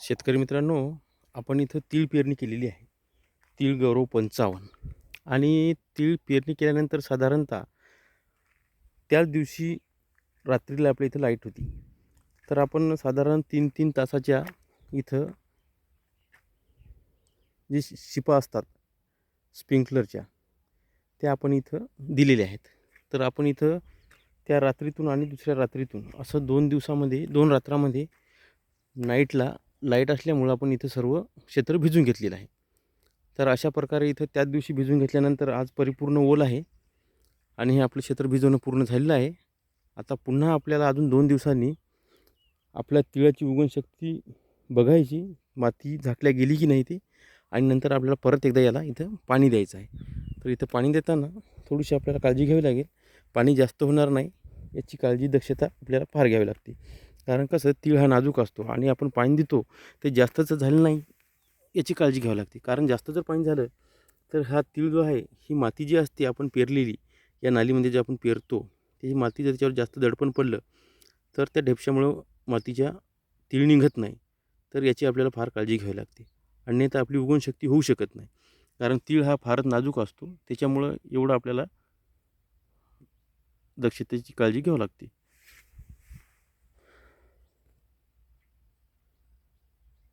शेतकरी मित्रांनो, आपण इथं तीळ पेरणी केलेली आहे. तीळ गौरव 55 आणि तीळ पेरणी केल्यानंतर साधारणतः त्याच दिवशी रात्रीला आपल्या इथं लाईट होती. तर आपण साधारण 3-3 तासाच्या इथं जे शिपा असतात स्प्रिंकलरच्या, त्या आपण इथं दिलेल्या आहेत. तर आपण इथं त्या रात्रीतून आणि दुसऱ्या रात्रीतून असं 2 दिवसामध्ये 2 रात्रामध्ये नाईटला लाईट असल्यामुळं आपण इथं सर्व क्षेत्र भिजून घेतलेलं आहे. तर अशा प्रकारे इथं त्याच दिवशी भिजून घेतल्यानंतर आज परिपूर्ण ओल आहे आणि हे आपलं क्षेत्र भिजवणं पूर्ण झालेलं आहे. आता पुन्हा आपल्याला अजून 2 दिवसांनी आपल्या तिळाची उगवणशक्ती बघायची, माती झाकल्या गेली की नाही ती, आणि नंतर आपल्याला परत एकदा याला इथं पाणी द्यायचं आहे. तर इथं पाणी देताना थोडीशी आपल्याला काळजी घ्यावी लागेल. पाणी जास्त होणार नाही याची काळजी, दक्षता आपल्याला फार घ्यावी लागते. कारण कसं, तीळ हा नाजूक असतो आणि आपण पाणी देतो ते जास्तच झालं नाही याची काळजी घ्यावी लागते. कारण जास्त जर पाणी झालं तर हा तीळ जो आहे, ही माती जी असते आपण पेरलेली, या नालीमध्ये जे आपण पेरतो त्याची माती जर त्याच्यावर जास्त दडपण पडलं तर त्या ढेपशामुळं मातीच्या तीळ निघत नाही. तर याची आपल्याला फार काळजी घ्यावी लागते. अन्यथा आपली उगवणशक्ती होऊ शकत नाही. कारण तीळ हा फारच नाजूक असतो, त्याच्यामुळं एवढं आपल्याला दक्षतेची काळजी घ्यावी लागते.